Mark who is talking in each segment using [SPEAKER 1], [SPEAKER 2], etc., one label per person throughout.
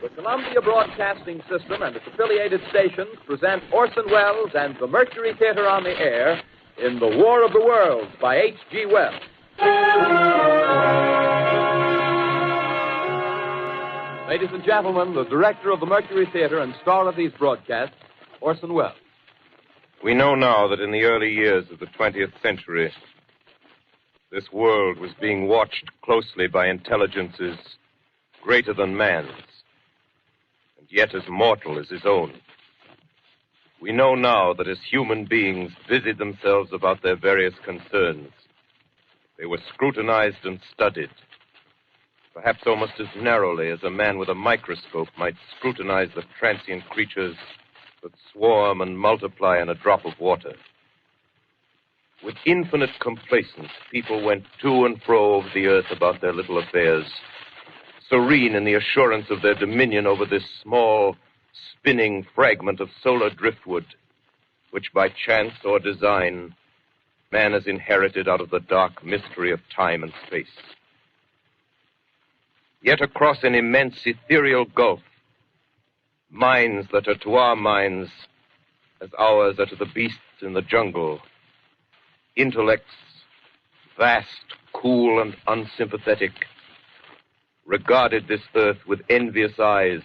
[SPEAKER 1] The Columbia Broadcasting System and its affiliated stations present Orson Welles and the Mercury Theater on the air in The War of the Worlds by H.G. Wells. Ladies and gentlemen, the director of the Mercury Theater and star of these broadcasts, Orson Welles.
[SPEAKER 2] We know now that in the early years of the 20th century, this world was being watched closely by intelligences greater than man's, and yet as mortal as his own. We know now that as human beings busied themselves about their various concerns, they were scrutinized and studied, perhaps almost as narrowly as a man with a microscope might scrutinize the transient creatures that swarm and multiply in a drop of water. With infinite complacence, people went to and fro over the earth about their little affairs, serene in the assurance of their dominion over this small, spinning fragment of solar driftwood, which by chance or design, man has inherited out of the dark mystery of time and space. Yet across an immense ethereal gulf, minds that are to our minds as ours are to the beasts in the jungle, intellects, vast, cool, and unsympathetic, regarded this earth with envious eyes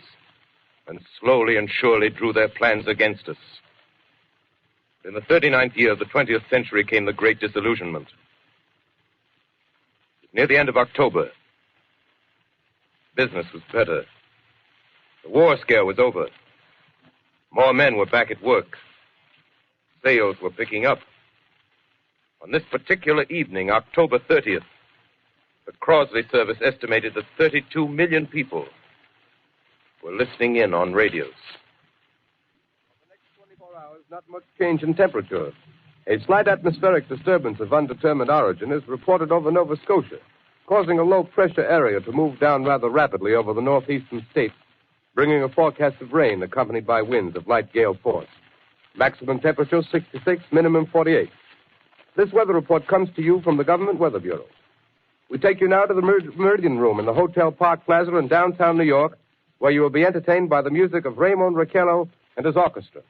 [SPEAKER 2] and slowly and surely drew their plans against us. In the 39th year of the 20th century came the Great Disillusionment. Near the end of October, business was better. The war scare was over. More men were back at work. Sales were picking up. On this particular evening, October 30th, the Crosley service estimated that 32 million people were listening in on radios.
[SPEAKER 3] For the next 24 hours, not much change in temperature. A slight atmospheric disturbance of undetermined origin is reported over Nova Scotia, causing a low-pressure area to move down rather rapidly over the northeastern states, bringing a forecast of rain accompanied by winds of light gale force. Maximum temperature 66, minimum 48. This weather report comes to you from the Government Weather Bureau. We take you now to the Meridian Room in the Hotel Park Plaza in downtown New York, where you will be entertained by the music of Raymond Raquello and his orchestra.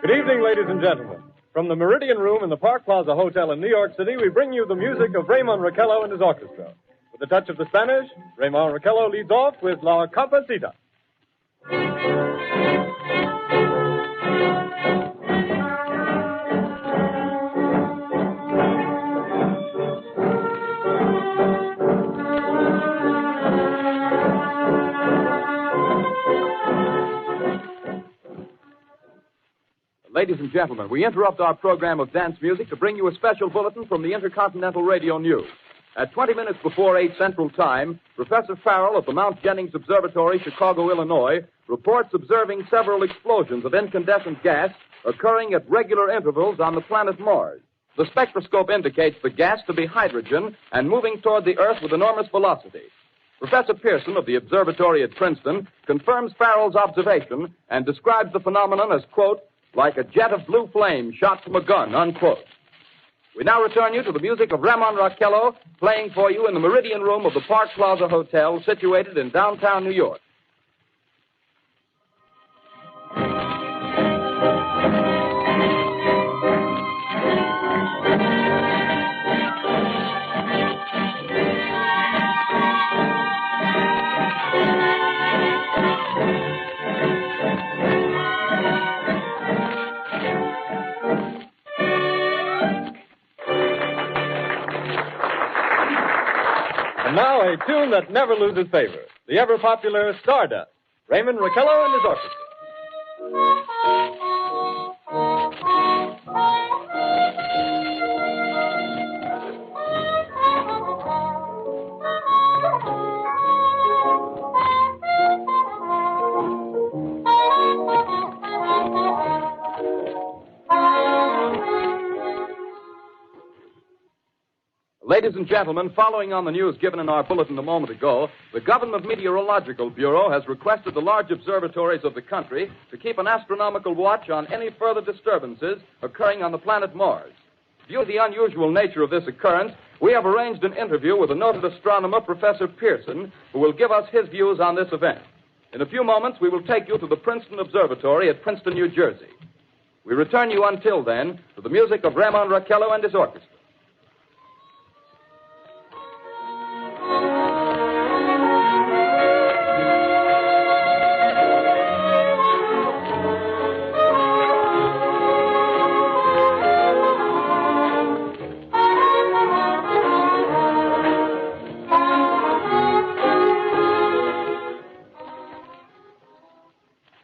[SPEAKER 4] Good evening, ladies and gentlemen. From the Meridian Room in the Park Plaza Hotel in New York City, we bring you the music of Raymond Raquello and his orchestra. With a touch of the Spanish, Raymond Raquello leads off with La Capacita.
[SPEAKER 1] Ladies and gentlemen, we interrupt our program of dance music to bring you a special bulletin from the Intercontinental Radio News. At 20 minutes before 8 Central Time, Professor Farrell of the Mount Jennings Observatory, Chicago, Illinois, reports observing several explosions of incandescent gas occurring at regular intervals on the planet Mars. The spectroscope indicates the gas to be hydrogen and moving toward the Earth with enormous velocity. Professor Pearson of the observatory at Princeton confirms Farrell's observation and describes the phenomenon as, quote, like a jet of blue flame shot from a gun, unquote. We now return you to the music of Raymond Raquello, playing for you in the Meridian Room of the Park Plaza Hotel, situated in downtown New York.
[SPEAKER 4] And now a tune that never loses favor, the ever-popular Stardust, Raymond Raquello and his orchestra.
[SPEAKER 1] Ladies and gentlemen, following on the news given in our bulletin a moment ago, the Government Meteorological Bureau has requested the large observatories of the country to keep an astronomical watch on any further disturbances occurring on the planet Mars. Due to the unusual nature of this occurrence, we have arranged an interview with the noted astronomer, Professor Pearson, who will give us his views on this event. In a few moments, we will take you to the Princeton Observatory at Princeton, New Jersey. We return you until then to the music of Ramon Raquello and his orchestra.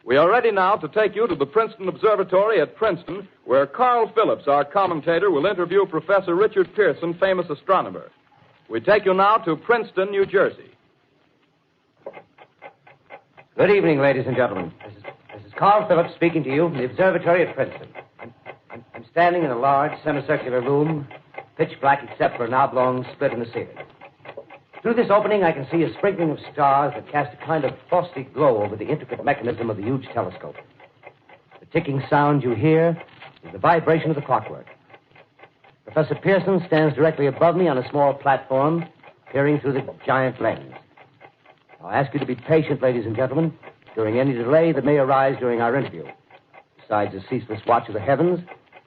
[SPEAKER 1] We are ready now to take you to the Princeton Observatory at Princeton, where Carl Phillips, our commentator, will interview Professor Richard Pearson, famous astronomer. We take you now to Princeton, New Jersey.
[SPEAKER 5] Good evening, ladies and gentlemen. This is Carl Phillips speaking to you from the observatory at Princeton. I'm standing in a large semicircular room, pitch black except for an oblong split in the ceiling. Through this opening, I can see a sprinkling of stars that cast a kind of frosty glow over the intricate mechanism of the huge telescope. The ticking sound you hear is the vibration of the clockwork. Professor Pearson stands directly above me on a small platform, peering through the giant lens. I'll ask you to be patient, ladies and gentlemen, during any delay that may arise during our interview. Besides the ceaseless watch of the heavens,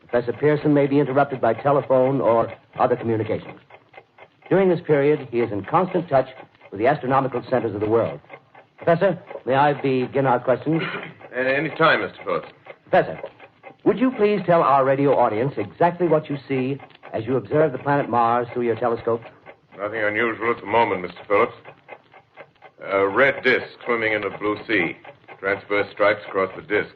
[SPEAKER 5] Professor Pearson may be interrupted by telephone or other communications. During this period, he is in constant touch with the astronomical centers of the world. Professor, may I begin our questions?
[SPEAKER 2] Any time, Mr. Phillips.
[SPEAKER 5] Professor, would you please tell our radio audience exactly what you see as you observe the planet Mars through your telescope?
[SPEAKER 2] Nothing unusual at the moment, Mr. Phillips. A red disk swimming in a blue sea. Transverse stripes across the disk.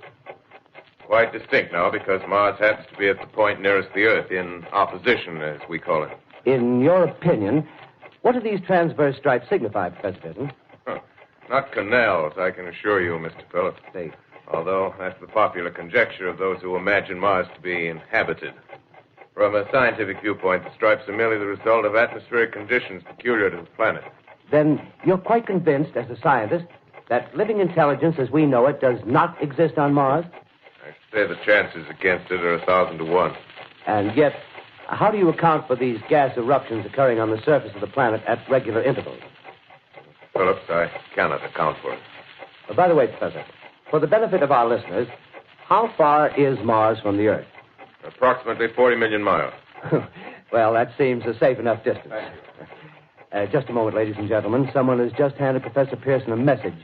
[SPEAKER 2] Quite distinct now because Mars happens to be at the point nearest the Earth, in opposition, as we call it.
[SPEAKER 5] In your opinion, what do these transverse stripes signify, Professor Pearson?
[SPEAKER 2] Not canals, I can assure you, Mr. Phillips.
[SPEAKER 5] They...
[SPEAKER 2] Although that's the popular conjecture of those who imagine Mars to be inhabited. From a scientific viewpoint, the stripes are merely the result of atmospheric conditions peculiar to the planet.
[SPEAKER 5] Then you're quite convinced, as a scientist, that living intelligence as we know it does not exist on Mars?
[SPEAKER 2] I should say the chances against it are 1,000 to 1.
[SPEAKER 5] And yet, how do you account for these gas eruptions occurring on the surface of the planet at regular intervals?
[SPEAKER 2] Phillips, I cannot account for it.
[SPEAKER 5] By the way, Professor, for the benefit of our listeners, how far is Mars from the Earth?
[SPEAKER 2] Approximately 40 million miles.
[SPEAKER 5] Well, that seems a safe enough distance. Just a moment, ladies and gentlemen. Someone has just handed Professor Pearson a message.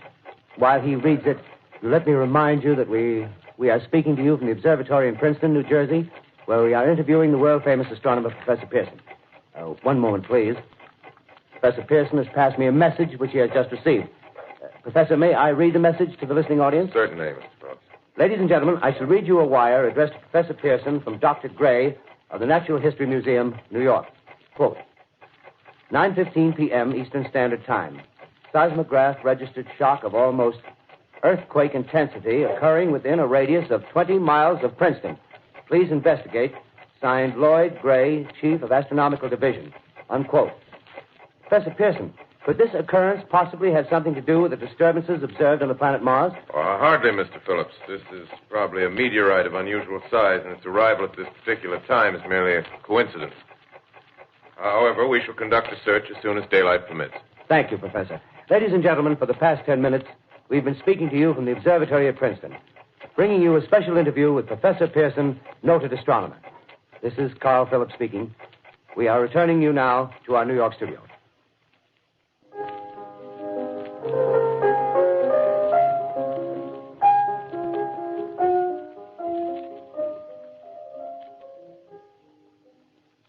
[SPEAKER 5] While he reads it, let me remind you that we are speaking to you from the observatory in Princeton, New Jersey, where we are interviewing the world-famous astronomer, Professor Pearson. One moment, please. Professor Pearson has passed me a message which he has just received. Professor, may I read the message to the listening audience?
[SPEAKER 2] Certainly, Mr. Phillips.
[SPEAKER 5] Ladies and gentlemen, I shall read you a wire addressed to Professor Pearson from Dr. Gray of the Natural History Museum, New York. Quote, 9:15 p.m. Eastern Standard Time. Seismograph registered shock of almost earthquake intensity occurring within a radius of 20 miles of Princeton. Please investigate. Signed, Lloyd Gray, Chief of Astronomical Division. Unquote. Professor Pearson, could this occurrence possibly have something to do with the disturbances observed on the planet Mars?
[SPEAKER 2] Hardly, Mr. Phillips. This is probably a meteorite of unusual size, and its arrival at this particular time is merely a coincidence. However, we shall conduct a search as soon as daylight permits.
[SPEAKER 5] Thank you, Professor. Ladies and gentlemen, for the past 10 minutes, we've been speaking to you from the observatory at Princeton, bringing you a special interview with Professor Pearson, noted astronomer. This is Carl Phillips speaking. We are returning you now to our New York studio.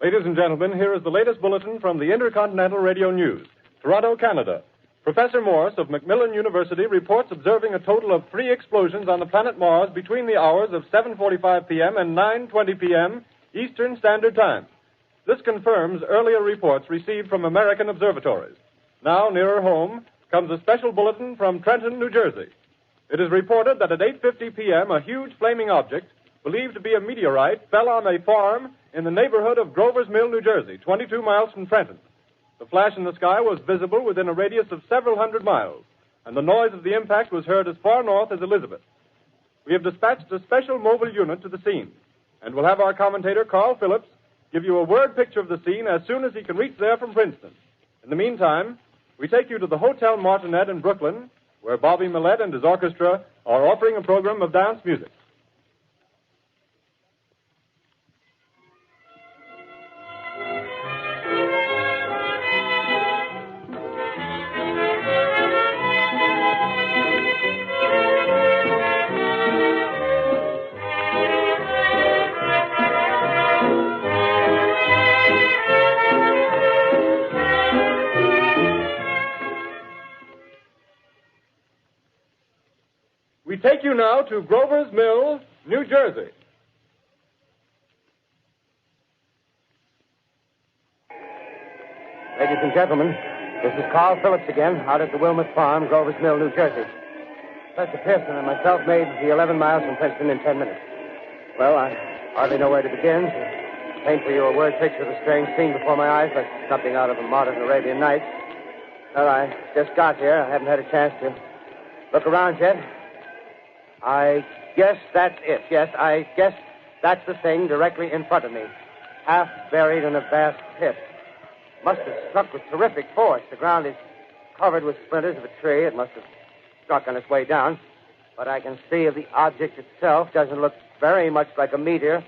[SPEAKER 4] Ladies and gentlemen, here is the latest bulletin from the Intercontinental Radio News. Toronto, Canada. Professor Morse of Macmillan University reports observing a total of 3 explosions on the planet Mars between the hours of 7:45 p.m. and 9:20 p.m. Eastern Standard Time. This confirms earlier reports received from American observatories. Now, nearer home, comes a special bulletin from Trenton, New Jersey. It is reported that at 8:50 p.m., a huge flaming object, believed to be a meteorite, fell on a farm in the neighborhood of Grover's Mill, New Jersey, 22 miles from Trenton. The flash in the sky was visible within a radius of several hundred miles, and the noise of the impact was heard as far north as Elizabeth. We have dispatched a special mobile unit to the scene, and we'll have our commentator, Carl Phillips, give you a word picture of the scene as soon as he can reach there from Princeton. In the meantime, we take you to the Hotel Martinet in Brooklyn, where Bobby Millett and his orchestra are offering a program of dance music. We take you now to Grover's Mill, New Jersey.
[SPEAKER 5] Ladies and gentlemen, this is Carl Phillips again, out at the Wilmot Farm, Grover's Mill, New Jersey. Professor Pearson and myself made the 11 miles from Princeton in 10 minutes. Well, I hardly know where to begin. To paint for you a word picture of a strange scene before my eyes, like something out of a modern Arabian Nights. Well, I just got here. I haven't had a chance to look around yet. I guess that's it. Yes, I guess that's the thing directly in front of me. Half buried in a vast pit. Must have struck with terrific force. The ground is covered with splinters of a tree. It must have struck on its way down. But I can see the object itself doesn't look very much like a meteor.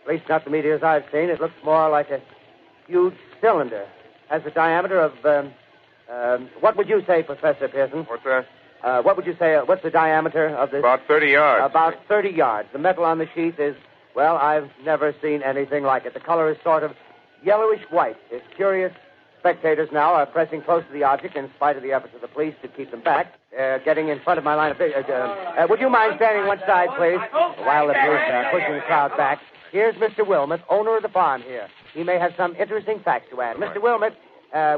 [SPEAKER 5] At least not the meteors I've seen. It looks more like a huge cylinder. Has a diameter of, what would you say, Professor Pearson?
[SPEAKER 2] What's that?
[SPEAKER 5] What would you say, what's the diameter of this?
[SPEAKER 2] About 30 yards.
[SPEAKER 5] About 30 yards. The metal on the sheath is, well, I've never seen anything like it. The color is sort of yellowish white. It's curious. Spectators now are pressing close to the object in spite of the efforts of the police to keep them back. Getting in front of my line of vision. Would you mind standing one side, please? While the police are pushing the crowd back. Here's Mr. Wilmot, owner of the farm here. He may have some interesting facts to add. Mr. Wilmot,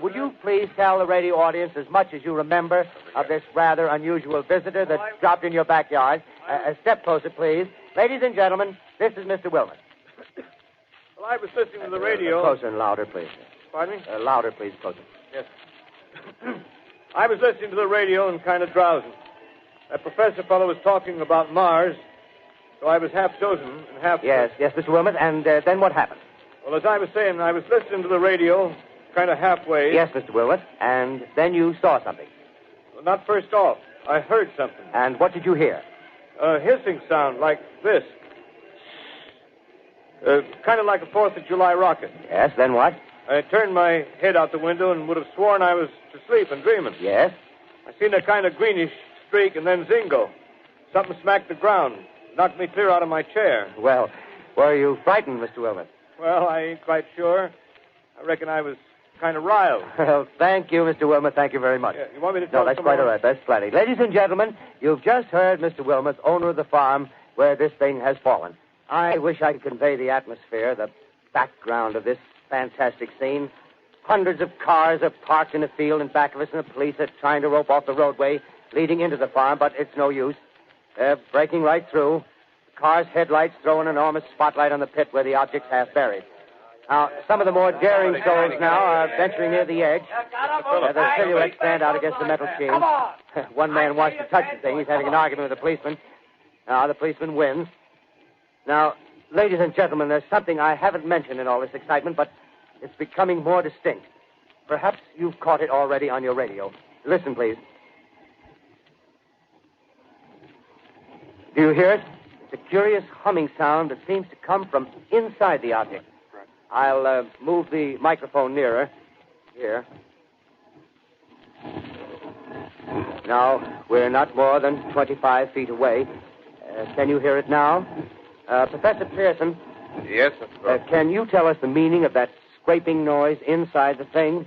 [SPEAKER 5] would you please tell the radio audience as much as you remember of this rather unusual visitor that dropped in your backyard? A step closer, please. Ladies and gentlemen, this is Mr. Wilmot.
[SPEAKER 6] Well, I was listening to the radio.
[SPEAKER 5] Closer and louder, please.
[SPEAKER 6] Pardon me?
[SPEAKER 5] Louder, please, closer.
[SPEAKER 6] Yes. I was listening to the radio and kind of drowsing. That professor fellow was talking about Mars, so I was half chosen and half...
[SPEAKER 5] Yes, Mr. Wilmot, and then what happened?
[SPEAKER 6] Well, as I was saying, I was listening to the radio... kind of halfway.
[SPEAKER 5] Yes, Mr. Wilmot. And then you saw something.
[SPEAKER 6] Well, not first off. I heard something.
[SPEAKER 5] And what did you hear?
[SPEAKER 6] A hissing sound like this. Kind of like a 4th of July rocket.
[SPEAKER 5] Yes, then what?
[SPEAKER 6] I turned my head out the window and would have sworn I was to sleep and dreaming.
[SPEAKER 5] Yes?
[SPEAKER 6] I seen a kind of greenish streak and then zingo. Something smacked the ground. Knocked me clear out of my chair.
[SPEAKER 5] Well, were you frightened, Mr. Wilmot?
[SPEAKER 6] Well, I ain't quite sure. I reckon I was kind of riled.
[SPEAKER 5] Well, thank you, Mr. Wilmot. Thank you very much.
[SPEAKER 6] Yeah, you want me to tell
[SPEAKER 5] No, that's quite all right. That's plenty. Ladies and gentlemen, you've just heard Mr. Wilmot, owner of the farm where this thing has fallen. I wish I could convey the atmosphere, the background of this fantastic scene. Hundreds of cars are parked in a field in back of us, and the police are trying to rope off the roadway leading into the farm, but it's no use. They're breaking right through. The car's headlights throw an enormous spotlight on the pit where the object's half buried. Now, some of the more daring souls now are venturing near the edge. Their silhouettes stand out against the metal sheen. One man wants to touch the thing. He's having an argument with the policeman. Now, the policeman wins. Now, ladies and gentlemen, there's something I haven't mentioned in all this excitement, but it's becoming more distinct. Perhaps you've caught it already on your radio. Listen, please. Do you hear it? It's a curious humming sound that seems to come from inside the object. I'll move the microphone nearer. Here. Now, we're not more than 25 feet away. Can you hear it now? Professor Pearson.
[SPEAKER 2] Yes, Mr. Crow.
[SPEAKER 5] Can you tell us the meaning of that scraping noise inside the thing?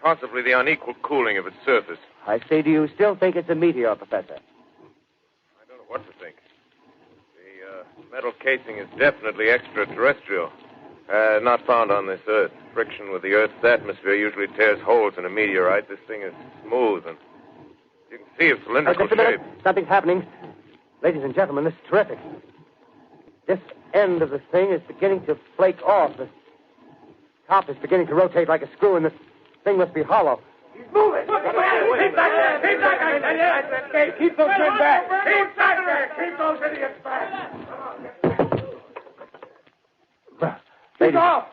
[SPEAKER 2] Possibly the unequal cooling of its surface.
[SPEAKER 5] I say, do you still think it's a meteor, Professor?
[SPEAKER 2] I don't know what to think. The metal casing is definitely extraterrestrial. Not found on this Earth. Friction with the Earth's atmosphere usually tears holes in a meteorite. This thing is smooth, and you can see its cylindrical
[SPEAKER 5] Just a minute.
[SPEAKER 2] shape.
[SPEAKER 5] Something's happening. Ladies and gentlemen, this is terrific. This end of the thing is beginning to flake off. The top is beginning to rotate like a screw, and the thing must be hollow.
[SPEAKER 7] He's moving. Keep back there. Keep back there. Keep those men back. Keep back there. Keep those idiots back. Keep off.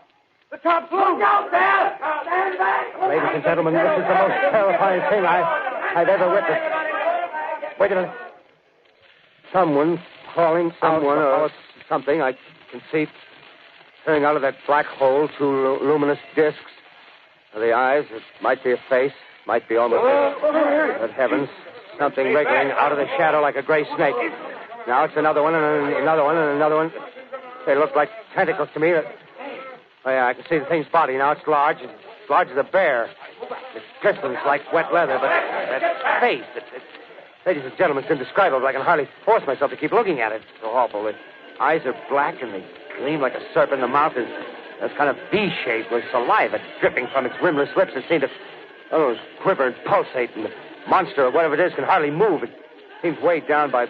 [SPEAKER 7] The top's loose. Look out there. Stand back.
[SPEAKER 5] Ladies and gentlemen, this is the most terrifying thing I've ever witnessed. Wait a minute. Someone crawling Someone or something. I can see turning out of that black hole two luminous discs. The eyes, it might be a face, might be almost... Good heavens, something wriggling out of the shadow like a gray snake. Now it's another one, and another one, and another one. They look like tentacles to me. Oh, yeah, I can see the thing's body. Now it's large as a bear. It glistens like wet leather, but that face, ladies and gentlemen, it's indescribable. I can hardly force myself to keep looking at it. It's so awful. The eyes are black, and they gleam like a serpent. The mouth is kind of V-shaped with saliva dripping from its rimless lips that seem to quiver and pulsate. And the monster, or whatever it is, can hardly move. It seems weighed down by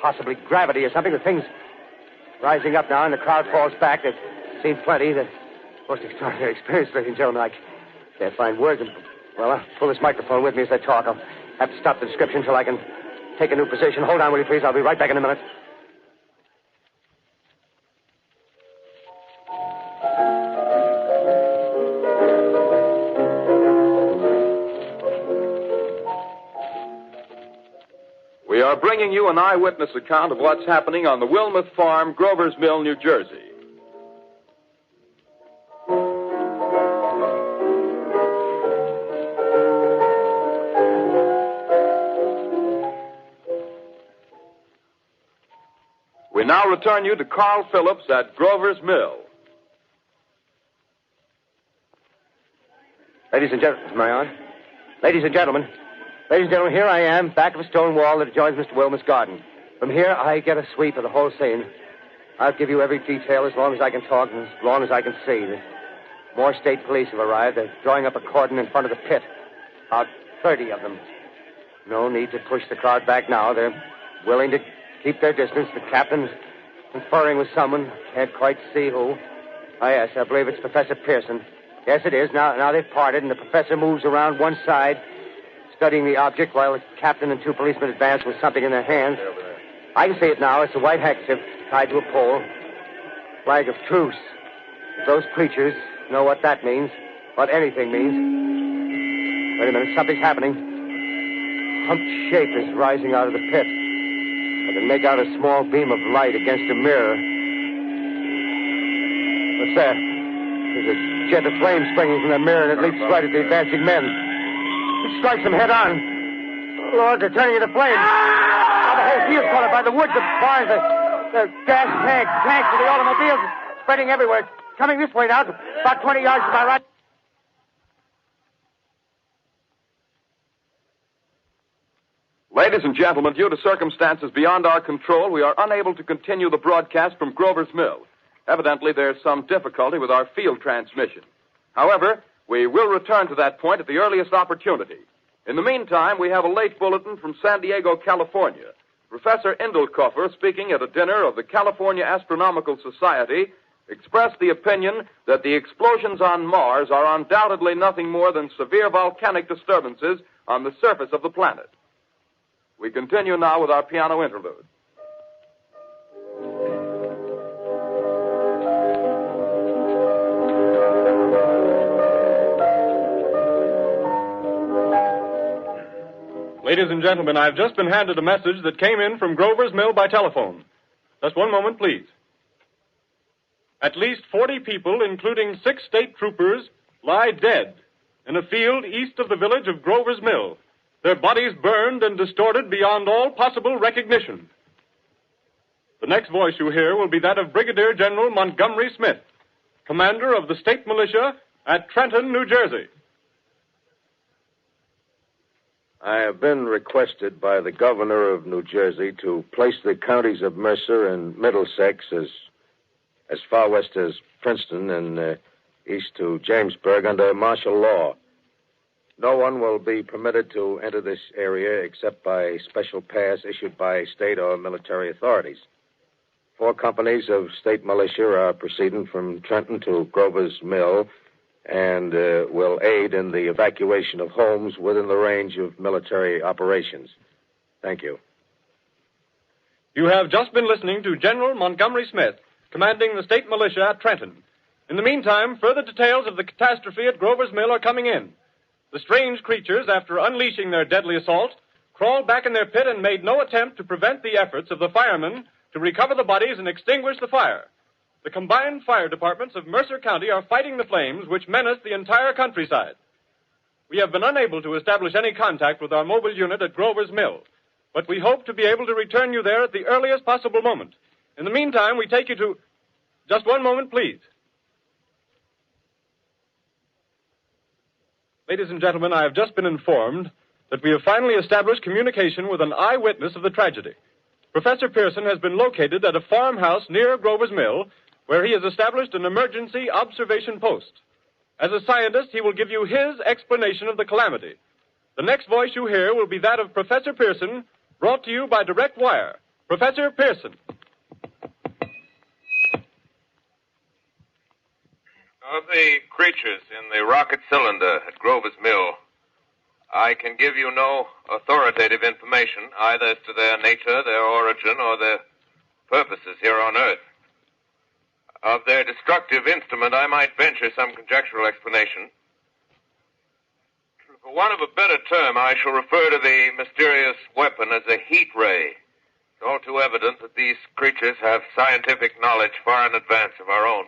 [SPEAKER 5] possibly gravity or something. The thing's rising up now, and the crowd falls back. They've seen plenty. The most extraordinary experience, ladies and gentlemen. I can't find words. Well, I'll pull this microphone with me as I talk. I'll have to stop the description until I can take a new position. Hold on, will you, please? I'll be right back in a minute.
[SPEAKER 1] We are bringing you an eyewitness account of what's happening on the Wilmuth Farm, Grover's Mill, New Jersey. We now return you to Carl Phillips at Grover's Mill.
[SPEAKER 5] Ladies and gentlemen, am I on? Ladies and gentlemen, here I am, back of a stone wall that adjoins Mr. Wilmuth's garden. From here, I get a sweep of the whole scene. I'll give you every detail as long as I can talk and as long as I can see. More state police have arrived. They're drawing up a cordon in front of the pit. About 30 of them. No need to push the crowd back now. They're willing to keep their distance. The captain's conferring with someone. Can't quite see who. Oh, yes, I believe it's Professor Pearson. Yes, it is. Now they've parted, and the professor moves around one side, studying the object while the captain and two policemen advance with something in their hands. I can see it now. It's a white handkerchief tied to a pole. Flag of truce. If those preachers know what that means, what anything means. Wait a minute, something's happening. Humped shape is rising out of the pit. I can make out a small beam of light against a mirror. What's that? There's a jet of flame springing from the mirror, and it leaps right at the advancing men. It strikes them head on. Oh, Lord, they're turning into flames. Oh, the whole field's caught up by the woods, the barns, the gas tanks of the automobiles, spreading everywhere. It's coming this way now, about 20 yards to my right.
[SPEAKER 1] Ladies and gentlemen, due to circumstances beyond our control, we are unable to continue the broadcast from Grover's Mill. Evidently, there's some difficulty with our field transmission. However, we will return to that point at the earliest opportunity. In the meantime, we have a late bulletin from San Diego, California. Professor Indelkoffer, speaking at a dinner of the California Astronomical Society, expressed the opinion that the explosions on Mars are undoubtedly nothing more than severe volcanic disturbances on the surface of the planet. We continue now with our piano interlude.
[SPEAKER 4] Ladies and gentlemen, I've just been handed a message that came in from Grover's Mill by telephone. Just one moment, please. At least 40 people, including 6 state troopers, lie dead in a field east of the village of Grover's Mill. Their bodies burned and distorted beyond all possible recognition. The next voice you hear will be that of Brigadier General Montgomery Smith, commander of the state militia at Trenton, New Jersey.
[SPEAKER 8] I have been requested by the governor of New Jersey to place the counties of Mercer and Middlesex as far west as Princeton and east to Jamesburg under martial law. No one will be permitted to enter this area except by special pass issued by state or military authorities. 4 companies of state militia are proceeding from Trenton to Grover's Mill and will aid in the evacuation of homes within the range of military operations. Thank you.
[SPEAKER 4] You have just been listening to General Montgomery Smith, commanding the state militia at Trenton. In the meantime, further details of the catastrophe at Grover's Mill are coming in. The strange creatures, after unleashing their deadly assault, crawled back in their pit and made no attempt to prevent the efforts of the firemen to recover the bodies and extinguish the fire. The combined fire departments of Mercer County are fighting the flames which menace the entire countryside. We have been unable to establish any contact with our mobile unit at Grover's Mill, but we hope to be able to return you there at the earliest possible moment. In the meantime, we take you to... Just one moment, please. Ladies and gentlemen, I have just been informed that we have finally established communication with an eyewitness of the tragedy. Professor Pearson has been located at a farmhouse near Grover's Mill, where he has established an emergency observation post. As a scientist, he will give you his explanation of the calamity. The next voice you hear will be that of Professor Pearson, brought to you by direct wire. Professor Pearson.
[SPEAKER 2] Of the creatures in the rocket cylinder at Grover's Mill, I can give you no authoritative information either as to their nature, their origin, or their purposes here on Earth. Of their destructive instrument, I might venture some conjectural explanation. For want of a better term, I shall refer to the mysterious weapon as a heat ray. It's all too evident that these creatures have scientific knowledge far in advance of our own.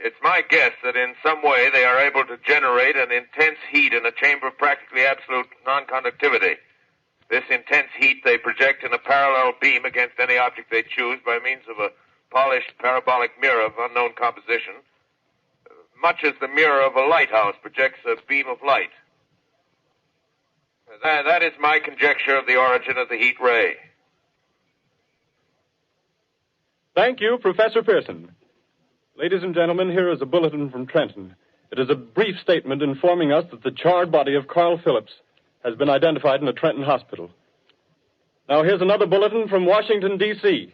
[SPEAKER 2] It's my guess that in some way they are able to generate an intense heat in a chamber of practically absolute non-conductivity. This intense heat they project in a parallel beam against any object they choose by means of a polished parabolic mirror of unknown composition, much as the mirror of a lighthouse projects a beam of light. That is my conjecture of the origin of the heat ray.
[SPEAKER 4] Thank you, Professor Pearson. Ladies and gentlemen, here is a bulletin from Trenton. It is a brief statement informing us that the charred body of Carl Phillips has been identified in a Trenton hospital. Now, here's another bulletin from Washington, D.C.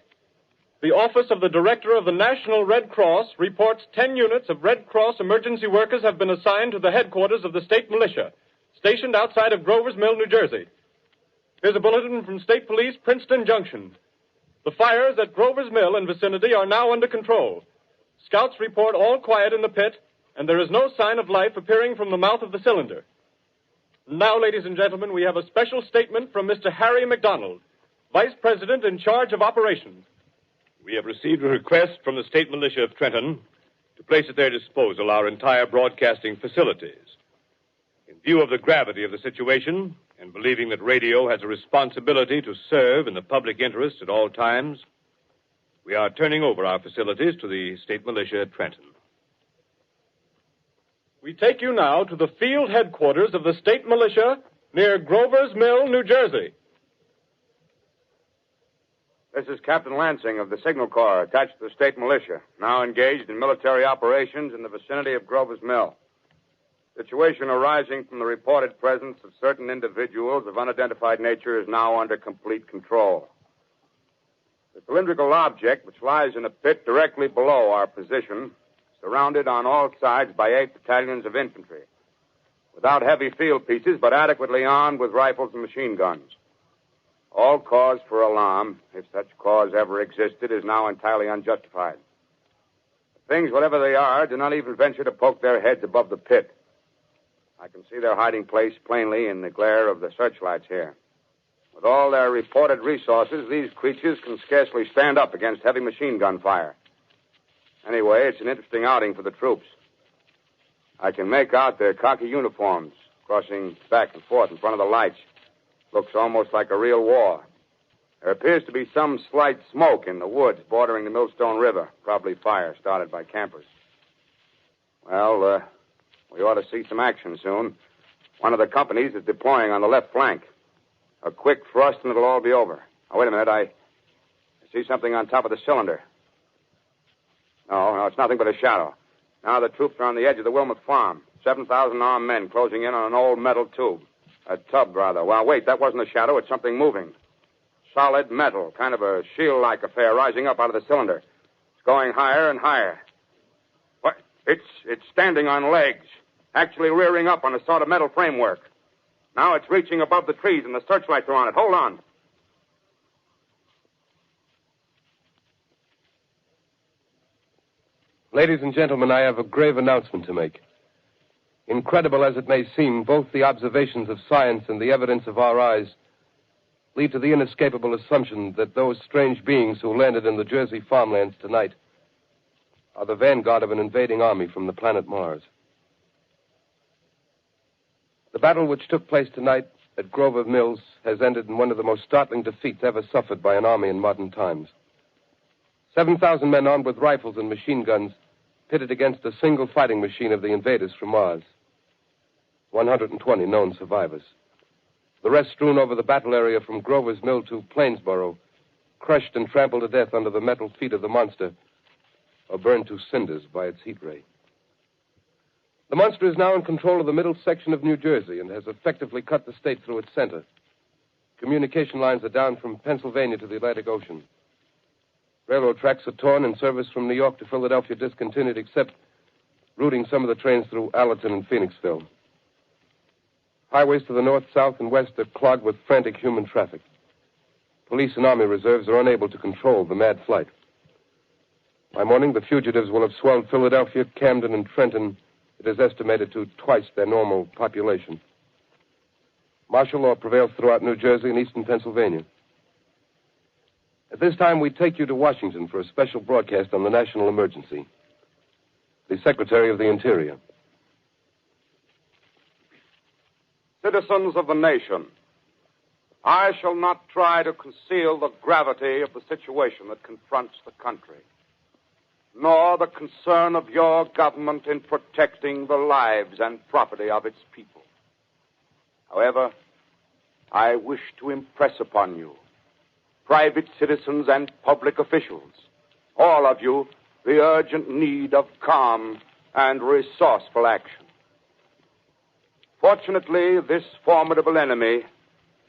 [SPEAKER 4] The Office of the Director of the National Red Cross reports 10 units of Red Cross emergency workers have been assigned to the headquarters of the state militia, stationed outside of Grover's Mill, New Jersey. Here's a bulletin from State Police, Princeton Junction. The fires at Grover's Mill and vicinity are now under control. Scouts report all quiet in the pit, and there is no sign of life appearing from the mouth of the cylinder. Now, ladies and gentlemen, we have a special statement from Mr. Harry McDonald, Vice President in charge of operations.
[SPEAKER 9] We have received a request from the state militia of Trenton to place at their disposal our entire broadcasting facilities. In view of the gravity of the situation, and believing that radio has a responsibility to serve in the public interest at all times, we are turning over our facilities to the state militia at Trenton.
[SPEAKER 4] We take you now to the field headquarters of the state militia near Grover's Mill, New Jersey.
[SPEAKER 10] This is Captain Lansing of the Signal Corps, attached to the state militia, now engaged in military operations in the vicinity of Grover's Mill. Situation arising from the reported presence of certain individuals of unidentified nature is now under complete control. The cylindrical object, which lies in a pit directly below our position, surrounded on all sides by 8 battalions of infantry, without heavy field pieces, but adequately armed with rifles and machine guns. All cause for alarm, if such cause ever existed, is now entirely unjustified. Things, whatever they are, do not even venture to poke their heads above the pit. I can see their hiding place plainly in the glare of the searchlights here. With all their reported resources, these creatures can scarcely stand up against heavy machine gun fire. Anyway, it's an interesting outing for the troops. I can make out their khaki uniforms crossing back and forth in front of the lights. Looks almost like a real war. There appears to be some slight smoke in the woods bordering the Millstone River. Probably fire started by campers. Well, we ought to see some action soon. One of the companies is deploying on the left flank. A quick thrust and it'll all be over. Now, wait a minute. I see something on top of the cylinder. No, it's nothing but a shadow. Now the troops are on the edge of the Wilmot farm. 7,000 armed men closing in on an old metal tube. A tub, rather. Well, wait, that wasn't a shadow. It's something moving. solid metal, kind of a shield-like affair rising up out of the cylinder. It's going higher and higher. What? It's standing on legs, actually rearing up on a sort of metal framework. Now it's reaching above the trees and the searchlights are on it. Hold on.
[SPEAKER 3] Ladies and gentlemen, I have a grave announcement to make. Incredible as it may seem, both the observations of science and the evidence of our eyes lead to the inescapable assumption that those strange beings who landed in the Jersey farmlands tonight are the vanguard of an invading army from the planet Mars. The battle which took place tonight at Grover Mills has ended in one of the most startling defeats ever suffered by an army in modern times. 7,000 men armed with rifles and machine guns pitted against a single fighting machine of the invaders from Mars. 120 known survivors. The rest strewn over the battle area from Grover's Mill to Plainsboro, crushed and trampled to death under the metal feet of the monster, or burned to cinders by its heat ray. The monster is now in control of the middle section of New Jersey and has effectively cut the state through its center. Communication lines are down from Pennsylvania to the Atlantic Ocean. Railroad tracks are torn and service from New York to Philadelphia discontinued, except routing some of the trains through Allerton and Phoenixville. Highways to the north, south, and west are clogged with frantic human traffic. Police and army reserves are unable to control the mad flight. By morning, the fugitives will have swelled Philadelphia, Camden, and Trenton, it is estimated, to twice their normal population. Martial law prevails throughout New Jersey and eastern Pennsylvania. At this time, we take you to Washington for a special broadcast on the national emergency. The Secretary of the Interior.
[SPEAKER 10] Citizens of the nation, I shall not try to conceal the gravity of the situation that confronts the country, nor the concern of your government in protecting the lives and property of its people. However, I wish to impress upon you, private citizens and public officials, all of you, the urgent need of calm and resourceful action. Fortunately, this formidable enemy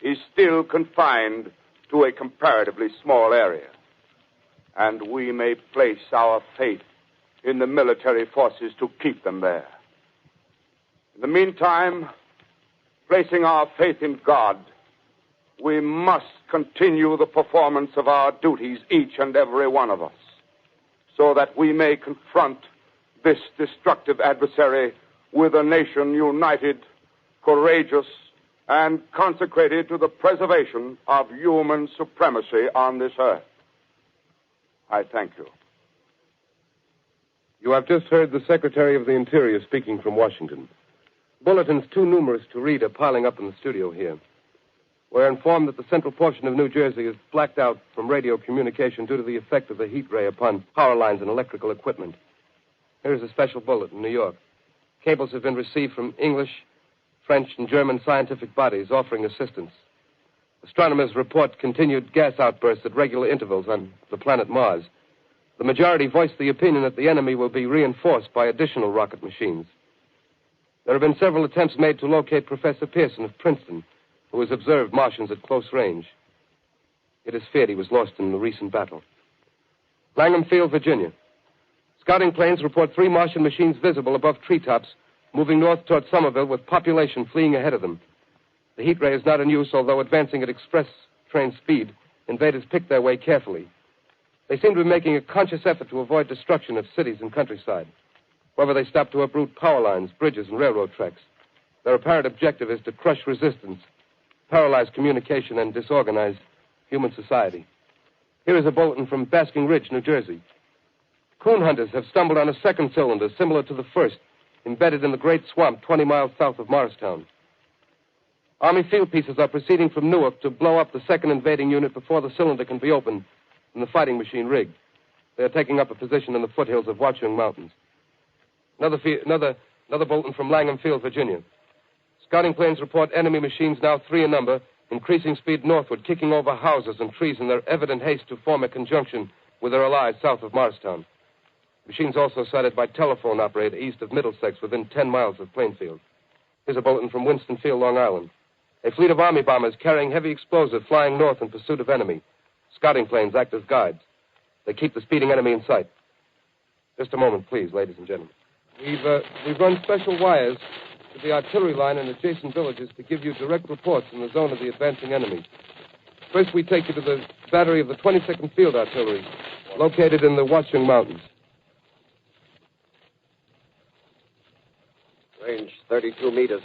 [SPEAKER 10] is still confined to a comparatively small area, and we may place our faith in the military forces to keep them there. In the meantime, placing our faith in God, we must continue the performance of our duties, each and every one of us, so that we may confront this destructive adversary with a nation united, courageous, and consecrated to the preservation of human supremacy on this earth. I thank you.
[SPEAKER 3] You have just heard the Secretary of the Interior speaking from Washington. Bulletins too numerous to read are piling up in the studio here. We're informed that the central portion of New Jersey is blacked out from radio communication due to the effect of the heat ray upon power lines and electrical equipment. Here's a special bulletin in New York. Cables have been received from English, French, and German scientific bodies offering assistance. Astronomers report continued gas outbursts at regular intervals on the planet Mars. The majority voiced the opinion that the enemy will be reinforced by additional rocket machines. There have been several attempts made to locate Professor Pearson of Princeton, who has observed Martians at close range. It is feared he was lost in the recent battle. Langham Field, Virginia. Scouting planes report 3 Martian machines visible above treetops, moving north toward Somerville with population fleeing ahead of them. The heat ray is not in use, although advancing at express train speed, invaders pick their way carefully. They seem to be making a conscious effort to avoid destruction of cities and countryside. However, they stop to uproot power lines, bridges, and railroad tracks. Their apparent objective is to crush resistance, paralyze communication, and disorganize human society. Here is a bulletin from Basking Ridge, New Jersey. Coon hunters have stumbled on a second cylinder similar to the first, embedded in the Great Swamp 20 miles south of Morristown. Army field pieces are proceeding from Newark to blow up the second invading unit before the cylinder can be opened and the fighting machine rigged. They are taking up a position in the foothills of Watchung Mountains. Another bulletin from Langham Field, Virginia. Scouting planes report enemy machines, now 3 in number, increasing speed northward, kicking over houses and trees in their evident haste to form a conjunction with their allies south of Morristown. Machines also sighted by telephone operator east of Middlesex, within 10 miles of Plainfield. Here's a bulletin from Winston Field, Long Island. A fleet of Army bombers carrying heavy explosives flying north in pursuit of enemy. Scouting planes act as guides. They keep the speeding enemy in sight. Just a moment, please, ladies and gentlemen. We've run special wires to the artillery line and adjacent villages to give you direct reports in the zone of the advancing enemy. First, we take you to the battery of the 22nd Field Artillery, located in the Watchung Mountains.
[SPEAKER 11] Range 32 meters.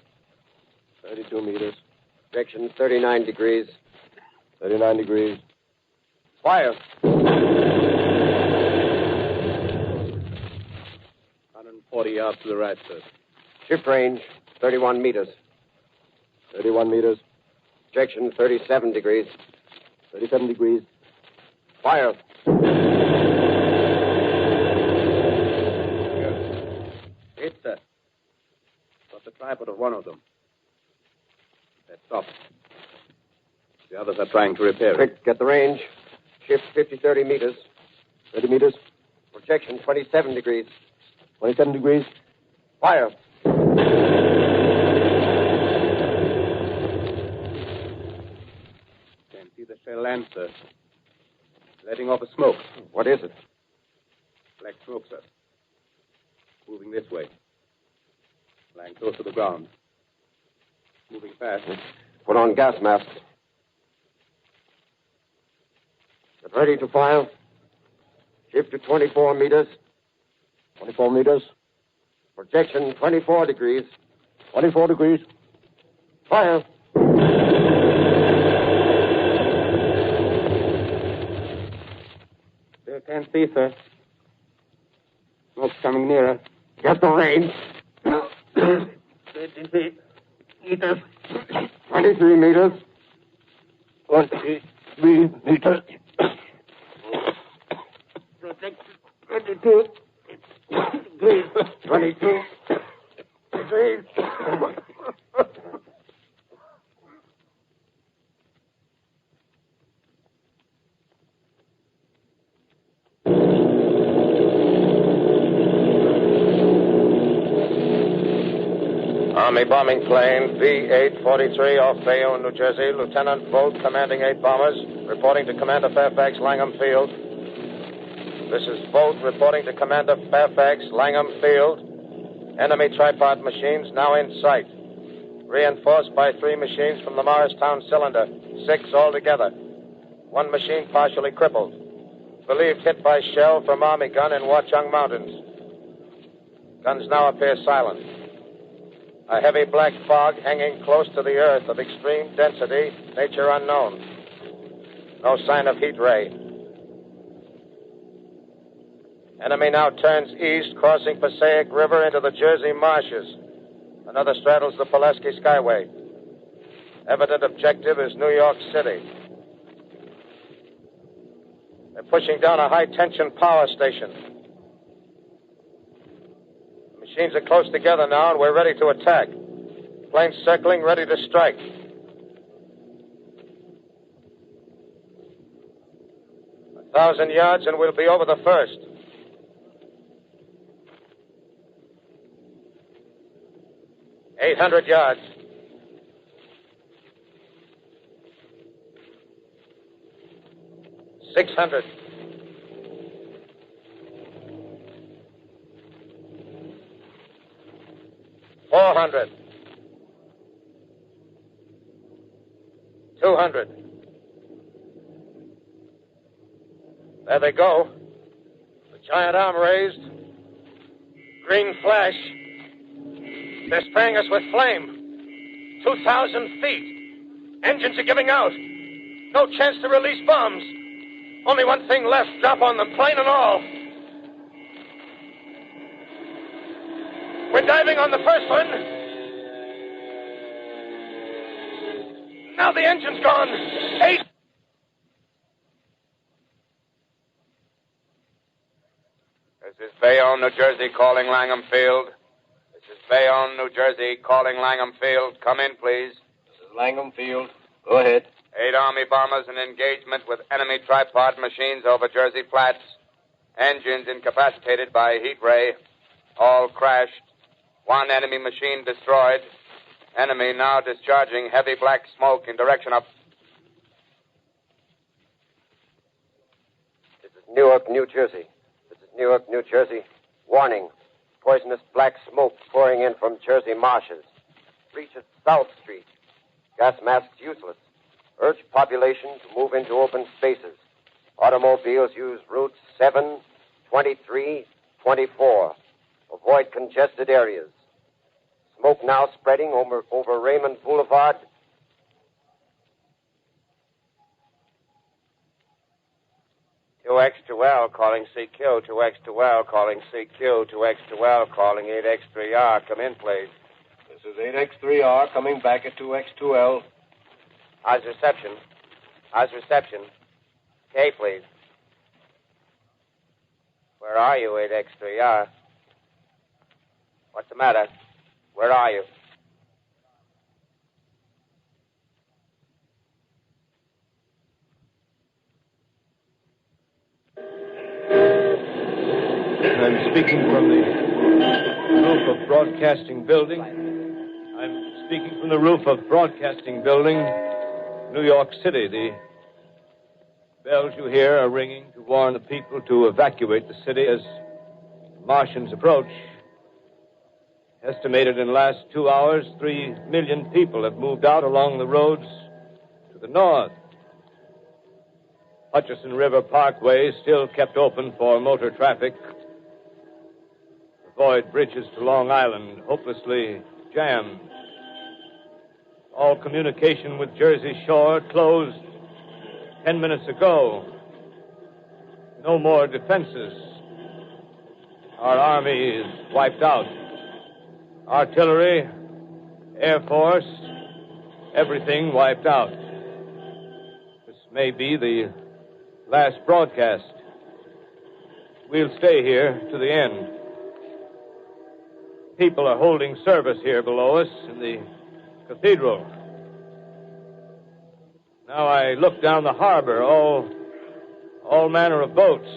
[SPEAKER 3] 32 meters.
[SPEAKER 11] Direction 39 degrees.
[SPEAKER 3] 39 degrees.
[SPEAKER 11] Fire.
[SPEAKER 3] 140 yards to the right, sir.
[SPEAKER 11] Shift range 31 meters.
[SPEAKER 3] 31 meters.
[SPEAKER 11] Direction 37 degrees.
[SPEAKER 3] 37 degrees.
[SPEAKER 11] Fire.
[SPEAKER 3] Hit, sir. Got the tripod of one of them. That's stopped. The others are trying to repair it.
[SPEAKER 11] Quick, get the range. Shift 30 meters.
[SPEAKER 3] 30 meters.
[SPEAKER 11] Projection 27 degrees.
[SPEAKER 3] 27 degrees.
[SPEAKER 11] Fire.
[SPEAKER 3] Can't see the shell land, sir. Letting off a smoke.
[SPEAKER 11] What is it?
[SPEAKER 3] Black smoke, sir. Moving this way. Lying close to the ground. Moving fast.
[SPEAKER 11] Put on gas masks. Get ready to fire. Shift to 24 meters.
[SPEAKER 3] 24 meters.
[SPEAKER 11] Projection 24 degrees.
[SPEAKER 3] 24 degrees.
[SPEAKER 11] Fire.
[SPEAKER 3] Still can't see, sir. Smoke's coming nearer.
[SPEAKER 11] Get the range.
[SPEAKER 3] 23 meters.
[SPEAKER 11] 23 meters.
[SPEAKER 3] 23 meters. Protection 22 degrees.
[SPEAKER 11] 22 degrees.
[SPEAKER 8] Army bombing plane B-843 off Bayonne, New Jersey. Lieutenant Bolt, commanding 8 bombers, reporting to Commander Fairfax, Langham Field. This is Bolt reporting to Commander Fairfax, Langham Field. Enemy tripod machines now in sight. Reinforced by 3 machines from the Morristown cylinder. 6 altogether. 1 machine partially crippled. Believed hit by shell from Army gun in Watchung Mountains. Guns now appear silent. A heavy black fog hanging close to the earth of extreme density, nature unknown. No sign of heat ray. Enemy now turns east, crossing Passaic River into the Jersey marshes. Another straddles the Pulaski Skyway. Evident objective is New York City. They're pushing down a high-tension power station. Machines are close together now, and we're ready to attack. Planes circling, ready to strike. A 1,000 yards, and we'll be over the first. $800 yards. $600. $400. $200. There they go. The giant arm raised. Green flash. They're spraying us with flame. 2,000 feet. Engines are giving out. No chance to release bombs. Only one thing left. Drop on them, plane and all. We're diving on the first one. Now the engine's gone. 8.
[SPEAKER 10] This is Bayonne, New Jersey, calling Langham Field. This is Bayonne, New Jersey, calling Langham Field. Come in, please.
[SPEAKER 11] This is Langham Field. Go ahead.
[SPEAKER 10] 8 Army bombers in engagement with enemy tripod machines over Jersey Flats. Engines incapacitated by heat ray. All crashed. 1 enemy machine destroyed. Enemy now discharging heavy black smoke in direction of...
[SPEAKER 11] This is Newark, New Jersey. This is Newark, New Jersey. Warning. Poisonous black smoke pouring in from Jersey marshes. Reaches South Street. Gas masks useless. Urge population to move into open spaces. Automobiles use routes 7, 23, 24. Avoid congested areas. Smoke now spreading over Raymond Boulevard.
[SPEAKER 12] X2L calling CQ, 2X2L calling CQ, 2X2L calling 8X3R. Come in, please.
[SPEAKER 3] This is 8X3R coming back at 2X2L.
[SPEAKER 12] How's reception? How's reception? K, please. Where are you, 8X3R? What's the matter? Where are you?
[SPEAKER 6] I'm speaking from the roof of Broadcasting Building. I'm speaking from the roof of Broadcasting Building, New York City. The bells you hear are ringing to warn the people to evacuate the city as Martians approach. Estimated in the last 2 hours, 3 million people have moved out along the roads to the north. Hutchison River Parkway is still kept open for motor traffic. Avoid bridges to Long Island, hopelessly jammed. All communication with Jersey Shore closed 10 minutes ago. No more defenses. Our army is wiped out. Artillery, Air Force, everything wiped out. This may be the last broadcast. We'll stay here to the end. People are holding service here below us in the cathedral. Now I look down the harbor, all manner of boats,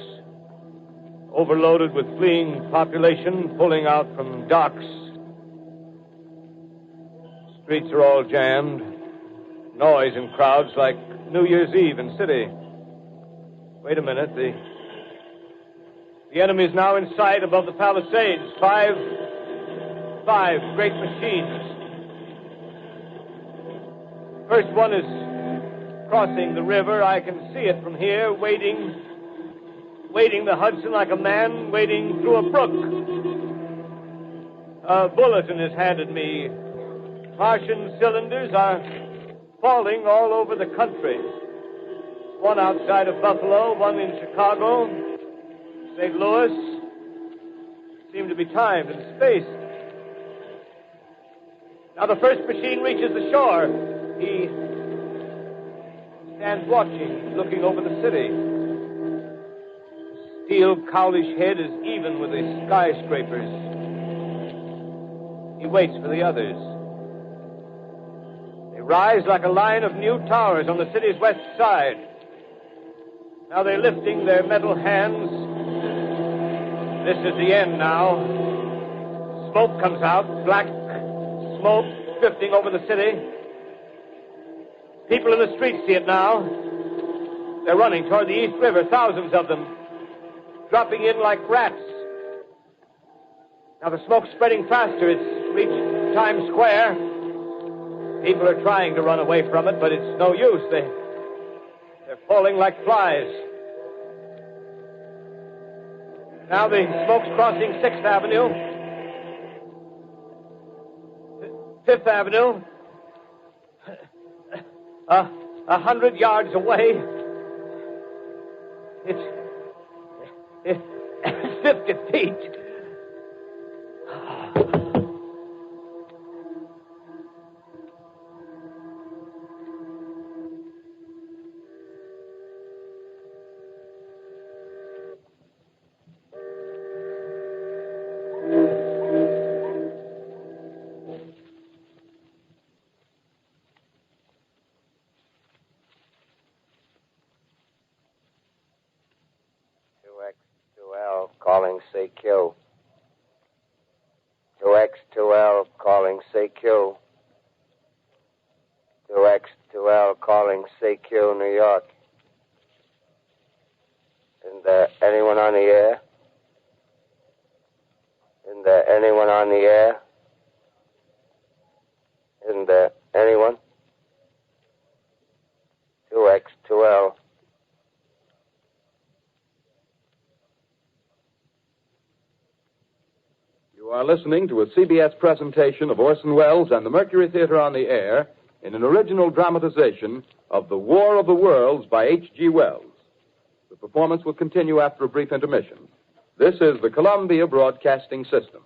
[SPEAKER 6] overloaded with fleeing population pulling out from docks. Streets are all jammed. Noise in crowds like New Year's Eve in city. Wait a minute. The enemy is now in sight above the Palisades. Five great machines. First one is crossing the river. I can see it from here, wading the Hudson like a man wading through a brook. A bulletin is handed me. Martian cylinders are falling all over the country. One outside of Buffalo, one in Chicago, St. Louis. Seem to be timed and spaced. Now the first machine reaches the shore. He stands watching, looking over the city. The steel cowlish head is even with the skyscrapers. He waits for the others. They rise like a line of new towers on the city's west side. Now they're lifting their metal hands. This is the end now. Smoke comes out, black smoke drifting over the city. People in the streets see it now. They're running toward the East River, thousands of them, dropping in like rats. Now the smoke's spreading faster. It's reached Times Square. People are trying to run away from it, but it's no use. They're falling like flies. Now the smoke's crossing 6th Avenue. 5th Avenue. 100 yards away. It's 50 feet.
[SPEAKER 11] Calling CQ. 2X2L calling CQ. calling CQ, New York. Isn't there anyone on the air? Isn't there anyone on the air? Isn't there anyone? 2X, 2L.
[SPEAKER 1] You are listening to a CBS presentation of Orson Welles and the Mercury Theater on the Air in an original dramatization of The War of the Worlds by H.G. Wells. The performance will continue after a brief intermission. This is the Columbia Broadcasting System.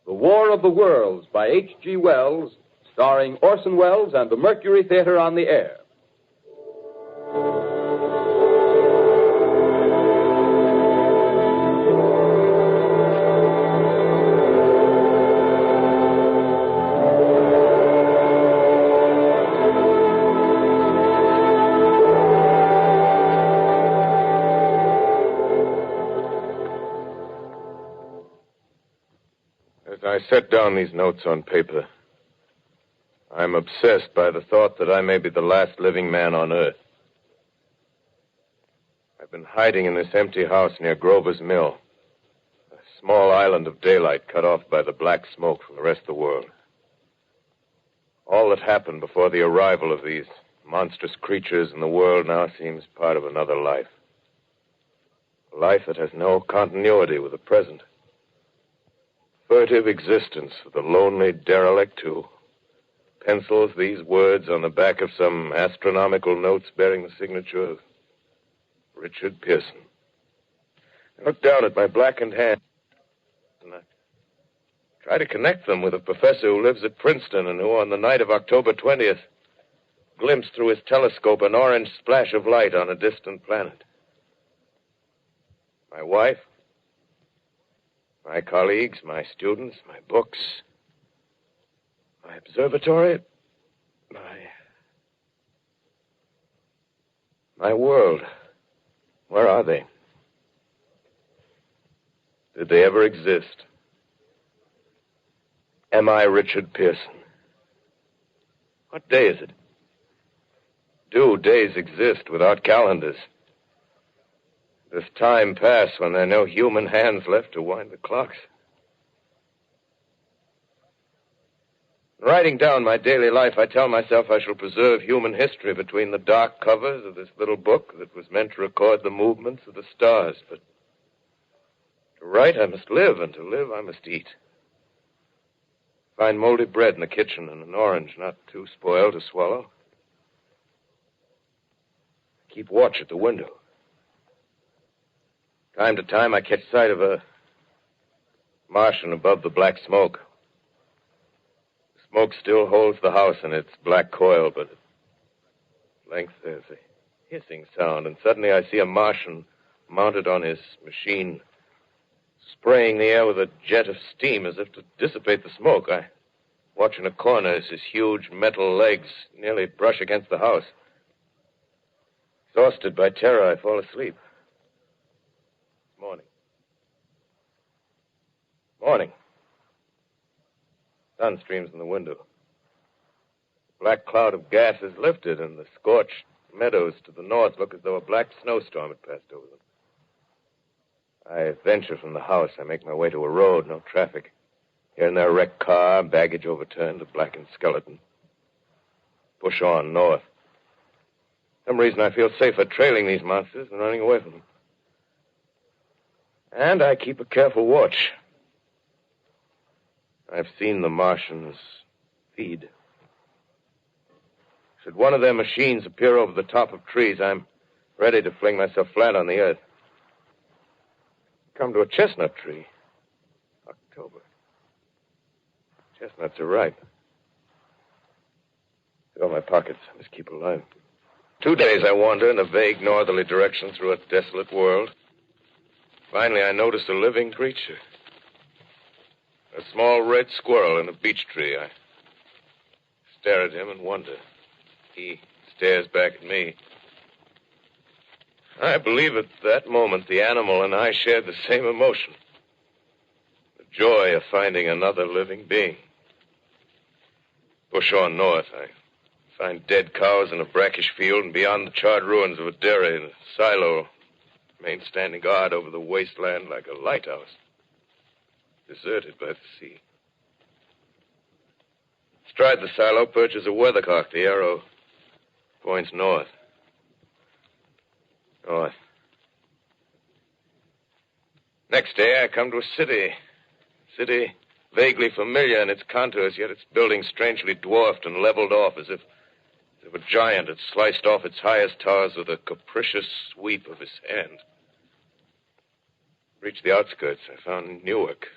[SPEAKER 1] The War of the Worlds by H.G. Wells, starring Orson Welles and the Mercury Theater on the Air.
[SPEAKER 2] I set down these notes on paper. I'm obsessed by the thought that I may be the last living man on Earth. I've been hiding in this empty house near Grover's Mill, a small island of daylight cut off by the black smoke from the rest of the world. All that happened before the arrival of these monstrous creatures in the world now seems part of another life. A life that has no continuity with the present. Furtive existence of the lonely derelict who pencils these words on the back of some astronomical notes bearing the signature of Richard Pearson. I look down at my blackened hand and I try to connect them with a professor who lives at Princeton and who, on the night of October 20th, glimpsed through his telescope an orange splash of light on a distant planet. My wife, my colleagues, my students, my books, my observatory, my world. Where are they? Did they ever exist? Am I Richard Pearson? What day is it? Do days exist without calendars? Does time pass when there are no human hands left to wind the clocks? Writing down my daily life, I tell myself I shall preserve human history between the dark covers of this little book that was meant to record the movements of the stars. But to write, I must live, and to live, I must eat. Find moldy bread in the kitchen and an orange not too spoiled to swallow. Keep watch at the window. Time to time, I catch sight of a Martian above the black smoke. The smoke still holds the house in its black coil, but at length there's a hissing sound, and suddenly I see a Martian mounted on his machine, spraying the air with a jet of steam as if to dissipate the smoke. I watch in a corner as his huge metal legs nearly brush against the house. Exhausted by terror, I fall asleep. Morning. Sun streams in the window. The black cloud of gas is lifted, and the scorched meadows to the north look as though a black snowstorm had passed over them. I venture from the house. I make my way to a road, no traffic. Here and there, a wrecked car, baggage overturned, a blackened skeleton. Push on north. For some reason, I feel safer trailing these monsters than running away from them. And I keep a careful watch. I've seen the Martians feed. Should one of their machines appear over the top of trees, I'm ready to fling myself flat on the earth. Come to a chestnut tree. October. Chestnuts are ripe. Fill my pockets. I must keep alive. 2 days I wander in a vague northerly direction through a desolate world. Finally, I notice a living creature. A small red squirrel in a beech tree. I stare at him and wonder. He stares back at me. I believe at that moment the animal and I shared the same emotion. The joy of finding another living being. Push on north. I Find dead cows in a brackish field, and beyond the charred ruins of a dairy and a silo, remain standing guard over the wasteland like a lighthouse, deserted by the sea. Astride the silo perches a weathercock. The arrow points north. North. Next day, I come to a city. City vaguely familiar in its contours, yet its buildings strangely dwarfed and leveled off as if a giant had sliced off its highest towers with a capricious sweep of his hand. Reached the outskirts. I found Newark.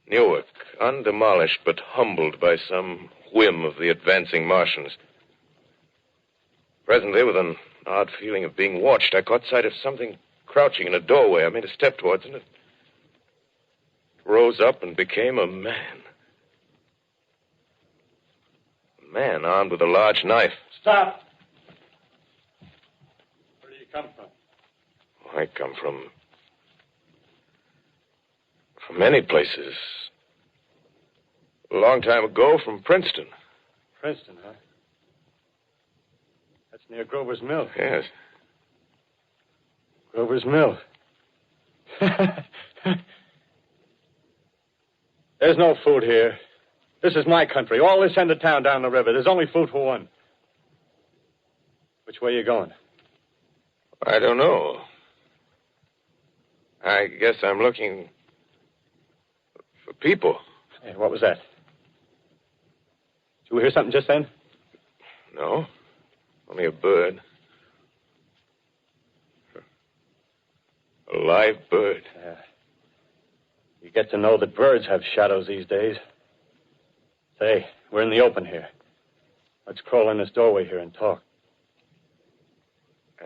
[SPEAKER 2] Newark, undemolished but humbled by some whim of the advancing Martians. Presently, with an odd feeling of being watched, I caught sight of something crouching in a doorway. I made a step towards it, and it rose up and became a man. A man armed with a large knife.
[SPEAKER 4] Stop! Where do you come from?
[SPEAKER 2] I come from many places. A long time ago, from Princeton.
[SPEAKER 4] Princeton, huh? That's near Grover's Mill.
[SPEAKER 2] Yes.
[SPEAKER 4] Grover's Mill. There's no food here. This is my country. All this end of town down the river. There's only food for one. Which way are you going?
[SPEAKER 2] I don't know. I guess I'm looking for people.
[SPEAKER 4] Hey, what was that? Did you hear something just then?
[SPEAKER 2] No. Only a bird. A live bird.
[SPEAKER 4] Yeah. You get to know that birds have shadows these days. Say, we're in the open here. Let's crawl in this doorway here and talk.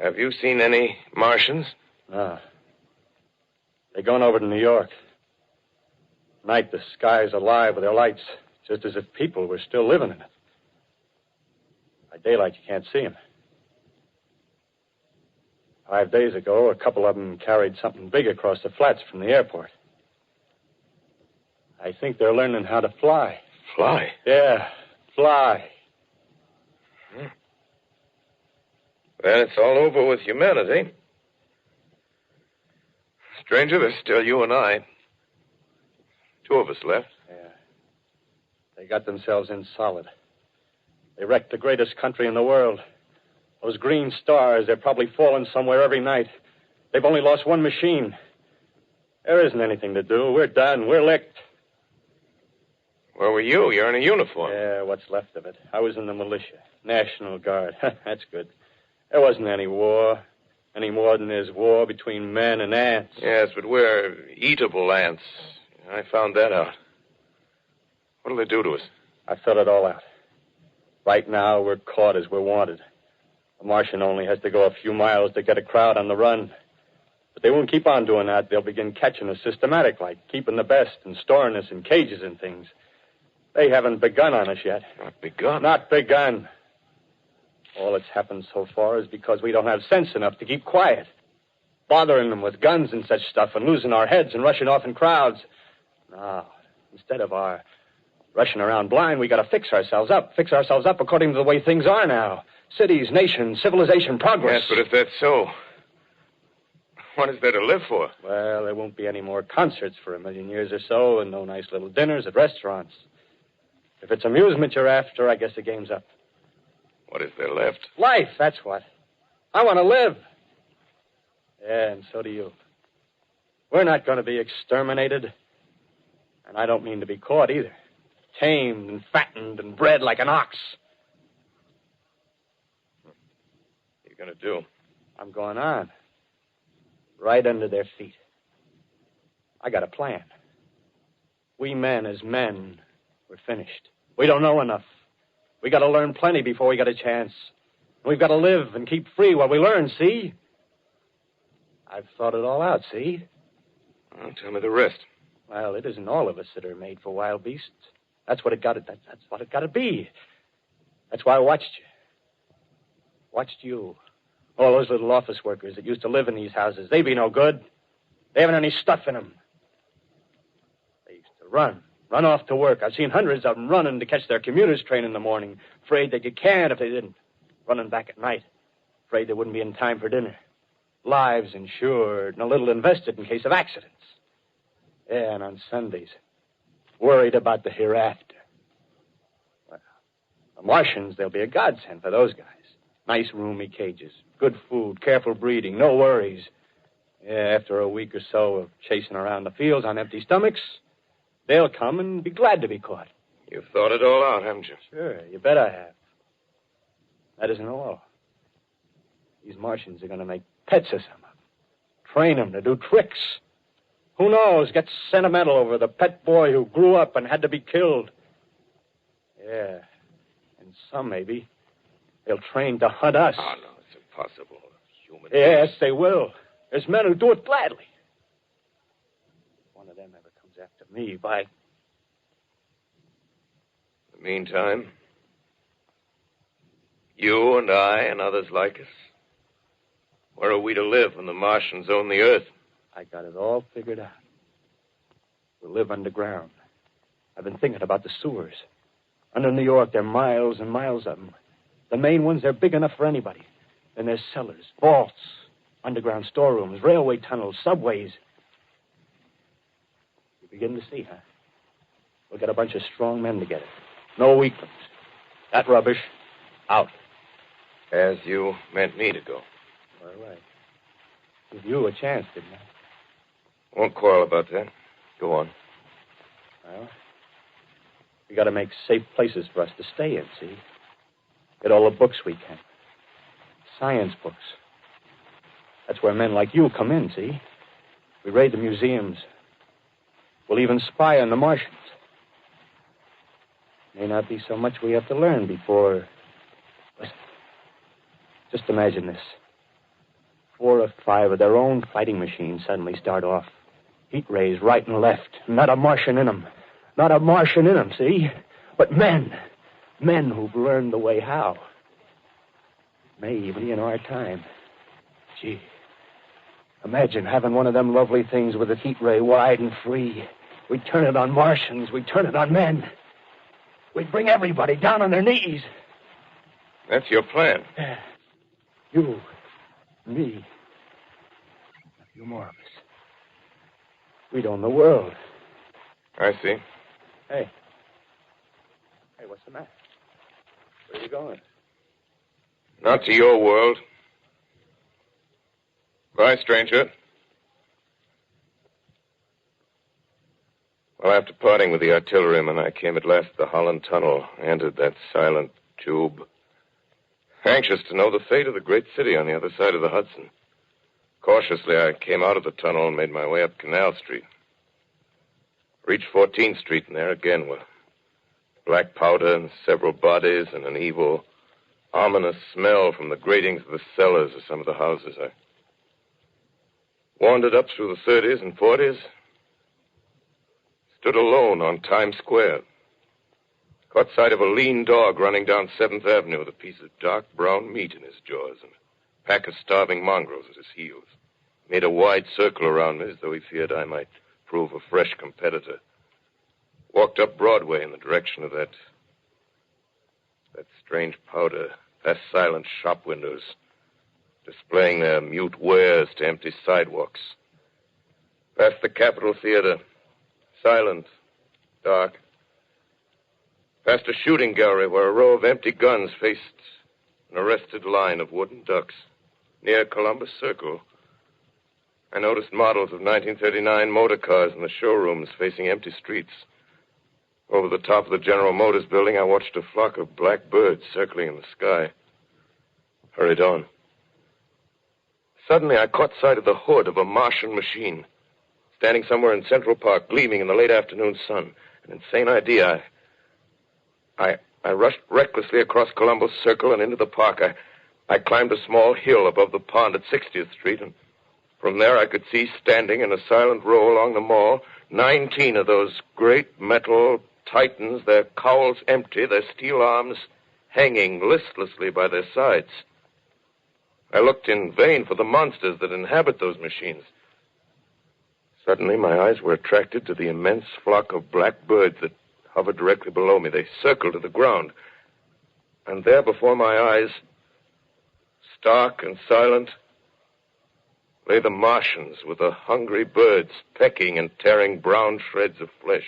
[SPEAKER 2] Have you seen any Martians?
[SPEAKER 4] No. They're going over to New York. Night, the sky's alive with their lights, just as if people were still living in it. By daylight, you can't see them. 5 days ago, a couple of them carried something big across the flats from the airport. I think they're learning how to fly.
[SPEAKER 2] Fly?
[SPEAKER 4] Yeah, fly.
[SPEAKER 2] Well, it's all over with humanity. Stranger, there's still you and I. 2 of us left.
[SPEAKER 4] Yeah. They got themselves in solid. They wrecked the greatest country in the world. Those green stars, they're probably falling somewhere every night. They've only lost one machine. There isn't anything to do. We're done. We're licked.
[SPEAKER 2] Where were you? You're in a uniform.
[SPEAKER 4] Yeah, what's left of it. I was in the militia. National Guard. That's good. There wasn't any war. Any more than there's war between men and ants.
[SPEAKER 2] Yes, but we're eatable ants. I found that out. What'll they do to us?
[SPEAKER 4] I thought it all out. Right now, we're caught as we're wanted. A Martian only has to go a few miles to get a crowd on the run. But they won't keep on doing that. They'll begin catching us systematic, like keeping the best and storing us in cages and things. They haven't begun on us yet.
[SPEAKER 2] Not begun?
[SPEAKER 4] Not begun. All that's happened so far is because we don't have sense enough to keep quiet. Bothering them with guns and such stuff and losing our heads and rushing off in crowds. No, instead of our rushing around blind, we got to fix ourselves up. Fix ourselves up according to the way things are now. Cities, nations, civilization, progress.
[SPEAKER 2] Yes, but if that's so, what is there to live for?
[SPEAKER 4] Well, there won't be any more concerts for 1,000,000 years or so, and no nice little dinners at restaurants. If it's amusement you're after, I guess the game's up.
[SPEAKER 2] What is there left?
[SPEAKER 4] Life, that's what. I want to live. Yeah, and so do you. We're not going to be exterminated. And I don't mean to be caught either. Tamed and fattened and bred like an ox.
[SPEAKER 2] What are you going to do?
[SPEAKER 4] I'm going on. Right under their feet. I got a plan. We men as men, we're finished. We don't know enough. We got to learn plenty before we got a chance. We've got to live and keep free while we learn, see? I've thought it all out, see?
[SPEAKER 2] Well, tell me the rest.
[SPEAKER 4] Well, it isn't all of us that are made for wild beasts. That's what it got to. That's what it got to be. That's why I watched you. Watched you. All those little office workers that used to live in these houses. They be no good. They haven't any stuff in them. They used to run.
[SPEAKER 13] Run off to work. I've seen hundreds of them running to catch their commuter's train in the morning, afraid they'd get canned if they didn't. Running back at night, afraid they wouldn't be in time for dinner. Lives insured and a little invested in case of accidents. Yeah, and on Sundays, worried about the hereafter. Well, the Martians, they'll be a godsend for those guys. Nice roomy cages, good food, careful breeding, no worries. Yeah, after a week or so of chasing around the fields on empty stomachs, they'll come and be glad to be caught.
[SPEAKER 2] You've thought it all out, haven't you?
[SPEAKER 13] Sure, you bet I have. That isn't all. These Martians are going to make pets of some of them. Train them to do tricks. Who knows, get sentimental over the pet boy who grew up and had to be killed. Yeah, and some maybe, they'll train to hunt us.
[SPEAKER 2] Oh, no, it's impossible. Human
[SPEAKER 13] Yes, they will. There's men who do it gladly. If one of them ever comes after me, by...
[SPEAKER 2] In the meantime, you and I and others like us, where are we to live when the Martians own the Earth?
[SPEAKER 13] I got it all figured out. We'll live underground. I've been thinking about the sewers. Under New York, there are miles and miles of them. The main ones, they're big enough for anybody. Then there's cellars, vaults, underground storerooms, railway tunnels, subways. You begin to see, huh? We'll get a bunch of strong men together. No weaklings. That rubbish, out.
[SPEAKER 2] As you meant me to go.
[SPEAKER 13] All right. Give you a chance, didn't I?
[SPEAKER 2] Won't quarrel about that. Go on.
[SPEAKER 13] Well, we got to make safe places for us to stay in, see? Get all the books we can. Science books. That's where men like you come in, see? We raid the museums. We'll even spy on the Martians. May not be so much we have to learn before... Listen. Just imagine this. 4 or 5 of their own fighting machines suddenly start off. Heat rays right and left. Not a Martian in them. Not a Martian in them, see? But men. Men who've learned the way how. May even be in our time. Gee. Imagine having one of them lovely things with a heat ray wide and free. We'd turn it on Martians. We'd turn it on men. We'd bring everybody down on their knees.
[SPEAKER 2] That's your plan.
[SPEAKER 13] You, me, a few more of us. We'd own the world.
[SPEAKER 2] I see.
[SPEAKER 13] Hey, what's the matter? Where are you going?
[SPEAKER 2] Not to your world. Bye, stranger. Well, after parting with the artilleryman, I came at last to the Holland Tunnel, entered that silent tube. Anxious to know the fate of the great city on the other side of the Hudson. Cautiously, I came out of the tunnel and made my way up Canal Street. Reached 14th Street, and there again were black powder and several bodies and an evil, ominous smell from the gratings of the cellars of some of the houses. I wandered up through the 30s and 40s, stood alone on Times Square. Caught sight of a lean dog running down 7th Avenue with a piece of dark brown meat in his jaws and a pack of starving mongrels at his heels. Made a wide circle around me as though he feared I might prove a fresh competitor. Walked up Broadway in the direction of that strange powder, past silent shop windows, displaying their mute wares to empty sidewalks. Past the Capitol Theater, silent, dark. Past a shooting gallery where a row of empty guns faced an arrested line of wooden ducks. Near Columbus Circle, I noticed models of 1939 motor cars in the showrooms facing empty streets. Over the top of the General Motors building, I watched a flock of black birds circling in the sky. Hurried on. Suddenly, I caught sight of the hood of a Martian machine, standing somewhere in Central Park, gleaming in the late afternoon sun. An insane idea. I rushed recklessly across Columbus Circle and into the park. I climbed a small hill above the pond at 60th Street, and from there I could see standing in a silent row along the mall 19 of those great metal titans, their cowls empty, their steel arms hanging listlessly by their sides. I looked in vain for the monsters that inhabit those machines.
[SPEAKER 8] Suddenly, my eyes were attracted to the immense flock of black birds that hovered directly below me. They circled to the ground. And there before my eyes, stark and silent, lay the Martians with the hungry birds pecking and tearing brown shreds of flesh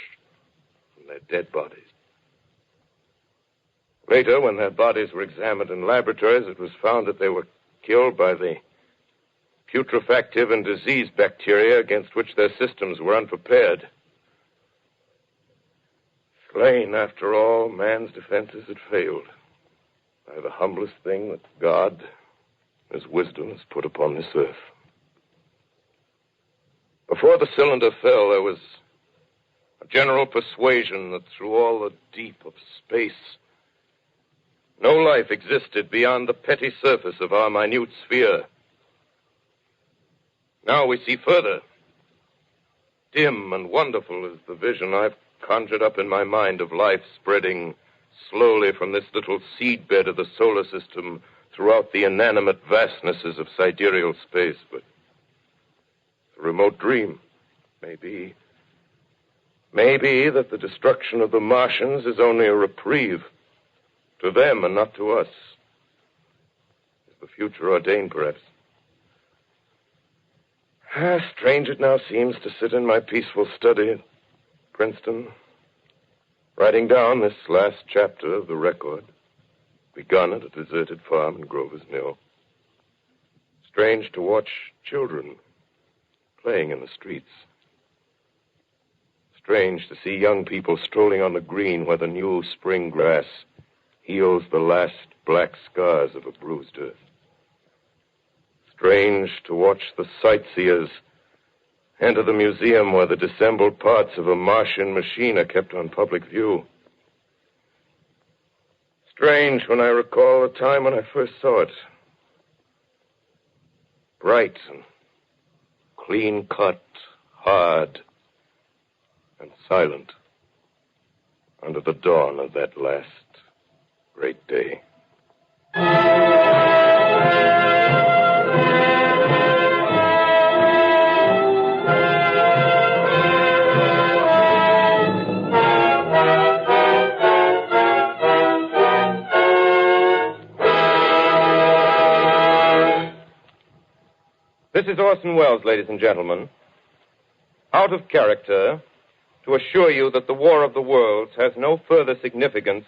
[SPEAKER 8] from their dead bodies. Later, when their bodies were examined in laboratories, it was found that they were killed by the putrefactive and disease bacteria against which their systems were unprepared. Slain, after all, man's defenses had failed by the humblest thing that God, His wisdom, has put upon this earth. Before the cylinder fell, there was a general persuasion that through all the deep of space, no life existed beyond the petty surface of our minute sphere. Now we see further. Dim and wonderful is the vision I've conjured up in my mind of life spreading slowly from this little seedbed of the solar system throughout the inanimate vastnesses of sidereal space. But a remote dream, maybe that the destruction of the Martians is only a reprieve to them and not to us. Is the future ordained, perhaps? Strange it now seems to sit in my peaceful study at Princeton, writing down this last chapter of the record, begun at a deserted farm in Grover's Mill. Strange to watch children playing in the streets. Strange to see young people strolling on the green where the new spring grass heals the last black scars of a bruised earth. Strange to watch the sightseers enter the museum where the dissembled parts of a Martian machine are kept on public view. Strange when I recall the time when I first saw it. Bright and clean-cut, hard and silent under the dawn of that last great day.
[SPEAKER 2] This is Orson Welles, ladies and gentlemen. Out of character, to assure you that the War of the Worlds has no further significance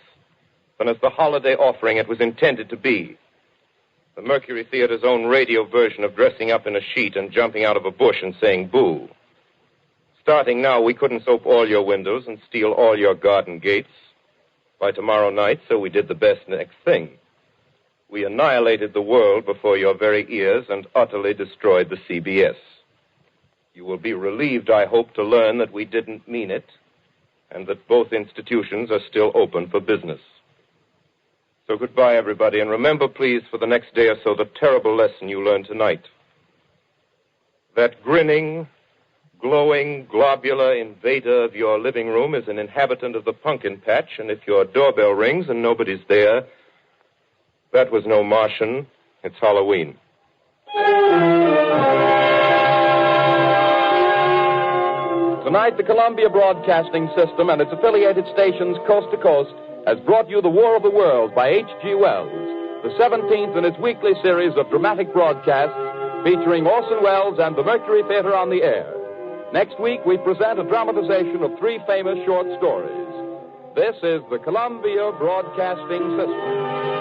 [SPEAKER 2] than as the holiday offering it was intended to be. The Mercury Theater's own radio version of dressing up in a sheet and jumping out of a bush and saying boo. Starting now, we couldn't soap all your windows and steal all your garden gates by tomorrow night, so we did the best next thing. We annihilated the world before your very ears and utterly destroyed the CBS. You will be relieved, I hope, to learn that we didn't mean it and that both institutions are still open for business. So goodbye, everybody, and remember, please, for the next day or so, the terrible lesson you learned tonight. That grinning, glowing, globular invader of your living room is an inhabitant of the pumpkin patch, and if your doorbell rings and nobody's there, that was no Martian. It's Halloween.
[SPEAKER 1] Tonight, the Columbia Broadcasting System and its affiliated stations coast to coast has brought you The War of the Worlds by H.G. Wells, the 17th in its weekly series of dramatic broadcasts featuring Orson Welles and the Mercury Theater on the air. Next week, we present a dramatization of 3 famous short stories. This is the Columbia Broadcasting System.